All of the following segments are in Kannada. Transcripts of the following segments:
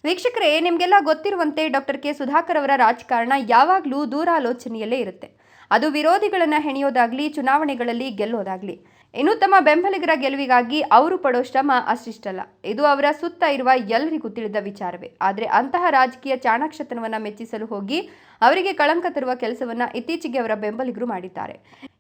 ವೀಕ್ಷಕರೇ, ನಿಮಗೆಲ್ಲ ಗೊತ್ತಿರುವಂತೆ ಡಾಕ್ಟರ್ ಕೆ ಸುಧಾಕರ್ ಅವರ ರಾಜಕಾರಣ ಯಾವಾಗಲೂ ದೂರಾಲೋಚನೆಯಲ್ಲೇ ಇರುತ್ತೆ. ಅದು ವಿರೋಧಿಗಳನ್ನು ಹೆಣೆಯೋದಾಗ್ಲಿ, ಚುನಾವಣೆಗಳಲ್ಲಿ ಗೆಲ್ಲೋದಾಗ್ಲಿ. ಇನ್ನು ತಮ್ಮ ಬೆಂಬಲಿಗರ ಗೆಲುವಿಗಾಗಿ ಅವರು ಪಡೋ ಶ್ರಮ ಅಷ್ಟಿಷ್ಟಲ್ಲ. ಇದು ಅವರ ಸುತ್ತ ಇರುವ ಎಲ್ಲರಿಗೂ ತಿಳಿದ ವಿಚಾರವೇ. ಆದರೆ ಅಂತಹ ರಾಜಕೀಯ ಚಾಣಾಕ್ಷತನವನ್ನು ಮೆಚ್ಚಿಸಲು ಹೋಗಿ ಅವರಿಗೆ ಕಳಂಕ ತರುವ ಕೆಲಸವನ್ನ ಇತ್ತೀಚೆಗೆ ಅವರ ಬೆಂಬಲಿಗರು ಮಾಡಿದ್ದಾರೆ.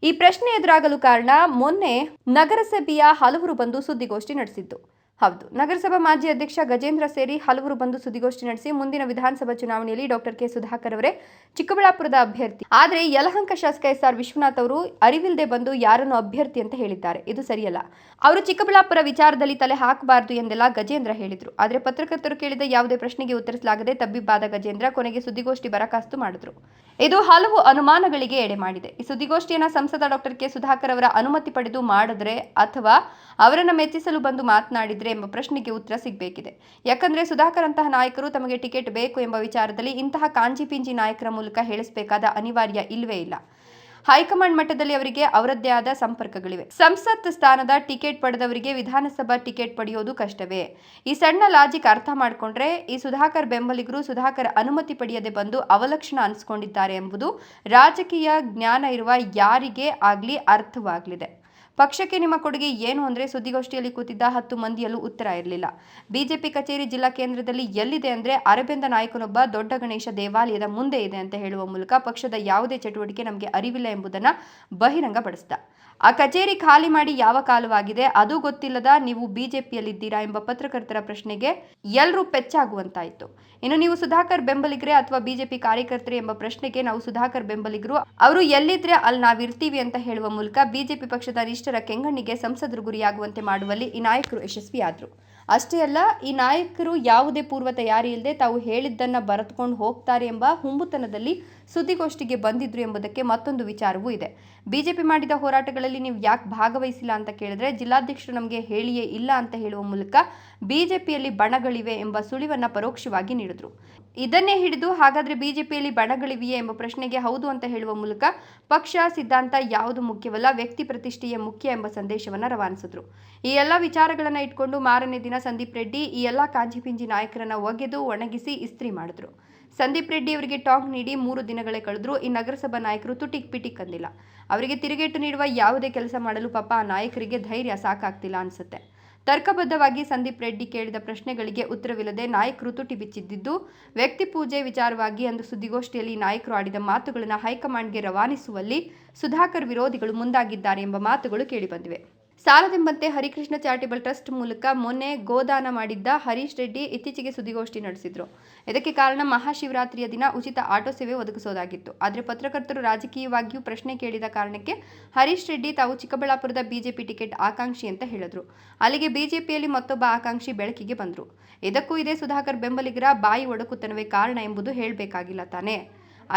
ಈ ಪ್ರಶ್ನೆ ಎದುರಾಗಲು ಕಾರಣ, ಮೊನ್ನೆ ನಗರಸಭೆಯ ಹಲವರು ಬಂದು ಸುದ್ದಿಗೋಷ್ಠಿ ನಡೆಸಿದ್ದು. ಹೌದು, ನಗರಸಭಾ ಮಾಜಿ ಅಧ್ಯಕ್ಷ ಗಜೇಂದ್ರ ಸೇರಿ ಹಲವರು ಬಂದು ಸುದ್ದಿಗೋಷ್ಠಿ ನಡೆಸಿ ಮುಂದಿನ ವಿಧಾನಸಭಾ ಚುನಾವಣೆಯಲ್ಲಿ ಡಾಕ್ಟರ್ ಕೆ ಸುಧಾಕರ್ ಅವರೇ ಚಿಕ್ಕಬಳ್ಳಾಪುರದ ಅಭ್ಯರ್ಥಿ. ಆದರೆ ಯಲಹಂಕ ಶಾಸಕ SR ವಿಶ್ವನಾಥ್ ಅವರು ಅರಿವಿಲ್ಲದೆ ಬಂದು ಯಾರನ್ನು ಅಭ್ಯರ್ಥಿ ಅಂತ ಹೇಳಿದ್ದಾರೆ. ಇದು ಸರಿಯಲ್ಲ. ಅವರು ಚಿಕ್ಕಬಳ್ಳಾಪುರ ವಿಚಾರದಲ್ಲಿ ತಲೆ ಹಾಕಬಾರದು ಎಂದೆಲ್ಲ ಗಜೇಂದ್ರ ಹೇಳಿದ್ರು. ಆದರೆ ಪತ್ರಕರ್ತರು ಕೇಳಿದ ಯಾವುದೇ ಪ್ರಶ್ನೆಗೆ ಉತ್ತರಿಸಲಾಗದೆ ತಬ್ಬಿಬ್ಬಾದ ಗಜೇಂದ್ರ ಕೊನೆಗೆ ಸುದ್ದಿಗೋಷ್ಠಿ ಬರಕಾಸ್ತು ಮಾಡಿದ್ರು. ಇದು ಹಲವು ಅನುಮಾನಗಳಿಗೆ ಎಡೆ ಮಾಡಿದೆ. ಈ ಸುದ್ದಿಗೋಷ್ಠಿಯನ್ನ ಸಂಸದ ಡಾಕ್ಟರ್ ಕೆ ಸುಧಾಕರ್ ಅವರ ಅನುಮತಿ ಪಡೆದು ಮಾಡಿದ್ರೆ ಅಥವಾ ಅವರನ್ನ ಮೆಚ್ಚಿಸಲು ಬಂದು ಮಾತನಾಡಿದ್ರೆ ಎಂಬ ಪ್ರಶ್ನೆಗೆ ಉತ್ತರ ಸಿಗಬೇಕಿದೆ. ಯಾಕಂದ್ರೆ ಸುಧಾಕರ್ ಅಂತಹ ನಾಯಕರು ತಮಗೆ ಟಿಕೆಟ್ ಬೇಕು ಎಂಬ ವಿಚಾರದಲ್ಲಿ ಇಂತಹ ಕಾಂಜಿ ಪಿಂಜಿ ನಾಯಕರ ಮೂಲಕ ಹೇಳಿಸಬೇಕಾದ ಅನಿವಾರ್ಯ ಇಲ್ವೇ ಇಲ್ಲ. ಹೈಕಮಾಂಡ್ ಮಟ್ಟದಲ್ಲಿ ಅವರಿಗೆ ಅವರದ್ದೇ ಆದ ಸಂಪರ್ಕಗಳಿವೆ. ಸಂಸತ್ ಸ್ಥಾನದ ಟಿಕೆಟ್ ಪಡೆದವರಿಗೆ ವಿಧಾನಸಭಾ ಟಿಕೆಟ್ ಪಡೆಯೋದು ಕಷ್ಟವೇ? ಈ ಸಣ್ಣ ಲಾಜಿಕ್ ಅರ್ಥ ಮಾಡಿಕೊಂಡ್ರೆ ಈ ಸುಧಾಕರ್ ಬೆಂಬಲಿಗರು ಸುಧಾಕರ್ ಅನುಮತಿ ಪಡೆಯದೆ ಬಂದು ಅವಲಕ್ಷಣ ಅನಿಸ್ಕೊಂಡಿದ್ದಾರೆ ಎಂಬುದು ರಾಜಕೀಯ ಜ್ಞಾನ ಇರುವ ಯಾರಿಗೇ ಆಗ್ಲಿ ಅರ್ಥವಾಗಲಿದೆ. ಪಕ್ಷಕ್ಕೆ ನಿಮ್ಮ ಕೊಡುಗೆ ಏನು ಅಂದ್ರೆ ಸುದ್ದಿಗೋಷ್ಠಿಯಲ್ಲಿ ಕೂತಿದ್ದ 10 ಮಂದಿಯಲ್ಲೂ ಉತ್ತರ ಇರಲಿಲ್ಲ. ಬಿಜೆಪಿ ಕಚೇರಿ ಜಿಲ್ಲಾ ಕೇಂದ್ರದಲ್ಲಿ ಎಲ್ಲಿದೆ ಅಂದ್ರೆ ಅರೆಬೆಂದ ನಾಯಕನೊಬ್ಬ ದೊಡ್ಡ ಗಣೇಶ ದೇವಾಲಯದ ಮುಂದೆ ಇದೆ ಅಂತ ಹೇಳುವ ಮೂಲಕ ಪಕ್ಷದ ಯಾವುದೇ ಚಟುವಟಿಕೆ ನಮಗೆ ಅರಿವಿಲ್ಲ ಎಂಬುದನ್ನು ಬಹಿರಂಗಪಡಿಸಿದ. ಆ ಕಚೇರಿ ಖಾಲಿ ಮಾಡಿ ಯಾವ ಕಾಲವಾಗಿದೆ ಅದು ಗೊತ್ತಿಲ್ಲದ ನೀವು ಬಿಜೆಪಿಯಲ್ಲಿದ್ದೀರಾ ಎಂಬ ಪತ್ರಕರ್ತರ ಪ್ರಶ್ನೆಗೆ ಎಲ್ಲರೂ ಪೆಚ್ಚಾಗುವಂತಾಯಿತು. ಇನ್ನು ನೀವು ಸುಧಾಕರ್ ಬೆಂಬಲಿಗರೇ ಅಥವಾ ಬಿಜೆಪಿ ಕಾರ್ಯಕರ್ತರೇ ಎಂಬ ಪ್ರಶ್ನೆಗೆ ನಾವು ಸುಧಾಕರ್ ಬೆಂಬಲಿಗರು, ಅವರು ಎಲ್ಲಿದ್ರೆ ಅಲ್ಲಿ ನಾವಿರ್ತೀವಿ ಅಂತ ಹೇಳುವ ಮೂಲಕ ಬಿಜೆಪಿ ಪಕ್ಷದ ನಿಷ್ಠರ ಕೆಂಗಣ್ಣಿಗೆ ಸಂಸದರು ಗುರಿಯಾಗುವಂತೆ ಮಾಡುವಲ್ಲಿ ಈ ನಾಯಕರು ಯಶಸ್ವಿಯಾದರು. ಅಷ್ಟೇ ಅಲ್ಲ, ಈ ನಾಯಕರು ಯಾವುದೇ ಪೂರ್ವ ತಯಾರಿ ಇಲ್ಲದೆ ತಾವು ಹೇಳಿದ್ದನ್ನ ಬರೆದುಕೊಂಡು ಹೋಗ್ತಾರೆ ಎಂಬ ಹುಂಬುತನದಲ್ಲಿ ಸುದ್ದಿಗೋಷ್ಠಿಗೆ ಬಂದಿದ್ರು ಎಂಬುದಕ್ಕೆ ಮತ್ತೊಂದು ವಿಚಾರವೂ ಇದೆ. ಬಿಜೆಪಿ ಮಾಡಿದ ಹೋರಾಟಗಳಲ್ಲಿ ನೀವು ಯಾಕೆ ಭಾಗವಹಿಸಿಲ್ಲ ಅಂತ ಕೇಳಿದ್ರೆ ಜಿಲ್ಲಾಧ್ಯಕ್ಷರು ನಮಗೆ ಹೇಳಿಯೇ ಇಲ್ಲ ಅಂತ ಹೇಳುವ ಮೂಲಕ ಬಿಜೆಪಿಯಲ್ಲಿ ಬಣಗಳಿವೆ ಎಂಬ ಸುಳಿವನ್ನ ಪರೋಕ್ಷವಾಗಿ ನೀಡಿದ್ರು. ಇದನ್ನೇ ಹಿಡಿದು ಹಾಗಾದ್ರೆ ಬಿಜೆಪಿಯಲ್ಲಿ ಬಣಗಳಿವೆಯೇ ಎಂಬ ಪ್ರಶ್ನೆಗೆ ಹೌದು ಅಂತ ಹೇಳುವ ಮೂಲಕ ಪಕ್ಷ ಸಿದ್ಧಾಂತ ಯಾವುದು ಮುಖ್ಯವಲ್ಲ, ವ್ಯಕ್ತಿ ಪ್ರತಿಷ್ಠೆಯೇ ಮುಖ್ಯ ಎಂಬ ಸಂದೇಶವನ್ನ ರವಾನಿಸಿದ್ರು. ಈ ಎಲ್ಲ ವಿಚಾರಗಳನ್ನ ಇಟ್ಕೊಂಡು ಮಾರನೇ ದಿನ ಸಂದೀಪ್ ರೆಡ್ಡಿ ಈ ಎಲ್ಲ ಕಾಂಜಿಪಿಂಜಿ ನಾಯಕರನ್ನ ಒಗೆದು ಒಣಗಿಸಿ ಇಸ್ತ್ರಿ ಮಾಡಿದ್ರು. ಸಂದೀಪ್ ರೆಡ್ಡಿ ಅವರಿಗೆ ಟಾಂಗ್ ನೀಡಿ 3 ದಿನಗಳೇ ಕಳೆದ್ರು. ಈ ನಗರಸಭಾ ನಾಯಕರು ತುಟಿಕ್ ಪಿಟಿಕ್ ಅಂದಿಲ್ಲ. ಅವರಿಗೆ ತಿರುಗೇಟು ನೀಡುವ ಯಾವುದೇ ಕೆಲಸ ಮಾಡಲು ಪಾಪ ಆ ನಾಯಕರಿಗೆ ಧೈರ್ಯ ಸಾಕಾಗ್ತಿಲ್ಲ ಅನ್ಸುತ್ತೆ. ತರ್ಕಬದ್ಧವಾಗಿ ಸಂದೀಪ್ ರೆಡ್ಡಿ ಕೇಳಿದ ಪ್ರಶ್ನೆಗಳಿಗೆ ಉತ್ತರವಿಲ್ಲದೆ ನಾಯಕರು ತುಟಿ ಬಿಚ್ಚಿದ್ದು ವ್ಯಕ್ತಿ ಪೂಜೆ ವಿಚಾರವಾಗಿ ಅಂದು ಸುದ್ದಿಗೋಷ್ಠಿಯಲ್ಲಿ ನಾಯಕರು ಆಡಿದ ಮಾತುಗಳನ್ನು ಹೈಕಮಾಂಡ್ಗೆ ರವಾನಿಸುವಲ್ಲಿ ಸುಧಾಕರ್ ವಿರೋಧಿಗಳು ಮುಂದಾಗಿದ್ದಾರೆ ಎಂಬ ಮಾತುಗಳು ಕೇಳಿಬಂದಿವೆ. ಸಾಲದೆಂಬಂತೆ ಹರಿಕೃಷ್ಣ ಚಾರಿಟಬಲ್ ಟ್ರಸ್ಟ್ ಮೂಲಕ ಮೊನ್ನೆ ಗೋದಾನ ಮಾಡಿದ್ದ ಹರೀಶ್ ರೆಡ್ಡಿ ಇತ್ತೀಚೆಗೆ ಸುದ್ದಿಗೋಷ್ಠಿ ನಡೆಸಿದ್ರು. ಇದಕ್ಕೆ ಕಾರಣ ಮಹಾಶಿವರಾತ್ರಿಯ ದಿನ ಉಚಿತ ಆಟೋ ಸೇವೆ ಒದಗಿಸೋದಾಗಿತ್ತು. ಆದರೆ ಪತ್ರಕರ್ತರು ರಾಜಕೀಯವಾಗಿಯೂ ಪ್ರಶ್ನೆ ಕೇಳಿದ ಕಾರಣಕ್ಕೆ ಹರೀಶ್ ರೆಡ್ಡಿ ತಾವು ಚಿಕ್ಕಬಳ್ಳಾಪುರದ ಬಿಜೆಪಿ ಟಿಕೆಟ್ ಆಕಾಂಕ್ಷಿ ಅಂತ ಹೇಳಿದ್ರು. ಅಲ್ಲಿಗೆ ಬಿಜೆಪಿಯಲ್ಲಿ ಮತ್ತೊಬ್ಬ ಆಕಾಂಕ್ಷಿ ಬೆಳಕಿಗೆ ಬಂದ್ರು. ಇದಕ್ಕೂ ಇದೇ ಸುಧಾಕರ್ ಬೆಂಬಲಿಗರ ಬಾಯಿ ಒಡಕುತನವೇ ಕಾರಣ ಎಂಬುದು ಹೇಳಬೇಕಾಗಿಲ್ಲ ತಾನೇ.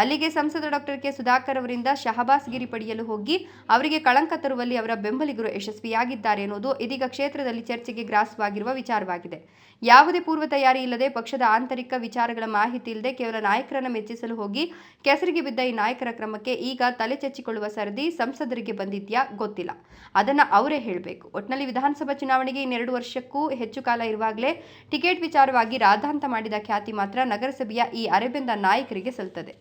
ಅಲ್ಲಿಗೆ ಸಂಸದ ಡಾಕ್ಟರ್ ಕೆ ಸುಧಾಕರ್ ಅವರಿಂದ ಶಹಬಾಸ್ಗಿರಿ ಪಡೆಯಲು ಹೋಗಿ ಅವರಿಗೆ ಕಳಂಕ ತರುವಲ್ಲಿ ಅವರ ಬೆಂಬಲಿಗರು ಯಶಸ್ವಿಯಾಗಿದ್ದಾರೆ ಎನ್ನುವುದು ಇದೀಗ ಕ್ಷೇತ್ರದಲ್ಲಿ ಚರ್ಚೆಗೆ ಗ್ರಾಸವಾಗಿರುವ ವಿಚಾರವಾಗಿದೆ. ಯಾವುದೇ ಪೂರ್ವ ತಯಾರಿ ಇಲ್ಲದೆ, ಪಕ್ಷದ ಆಂತರಿಕ ವಿಚಾರಗಳ ಮಾಹಿತಿ ಇಲ್ಲದೆ ಕೇವಲ ನಾಯಕರನ್ನ ಮೆಚ್ಚಿಸಲು ಹೋಗಿ ಕೆಸರಿಗೆ ಬಿದ್ದ ಈ ನಾಯಕರ ಕ್ರಮಕ್ಕೆ ಈಗ ತಲೆ ಚಚ್ಚಿಕೊಳ್ಳುವ ಸರದಿ ಸಂಸದರಿಗೆ ಬಂದಿದ್ಯಾ ಗೊತ್ತಿಲ್ಲ. ಅದನ್ನ ಅವರೇ ಹೇಳಬೇಕು. ಒಟ್ನಲ್ಲಿ ವಿಧಾನಸಭಾ ಚುನಾವಣೆಗೆ 2 ವರ್ಷಕ್ಕೂ ಹೆಚ್ಚು ಕಾಲ ಇರುವಾಗಲೇ ಟಿಕೆಟ್ ವಿಚಾರವಾಗಿ ರಾದ್ದಾಂತ ಮಾಡಿದ ಖ್ಯಾತಿ ಮಾತ್ರ ನಗರಸಭೆಯ ಈ ಅರೆಬೆಂದ ನಾಯಕರಿಗೆ ಸಲ್ತದೆ.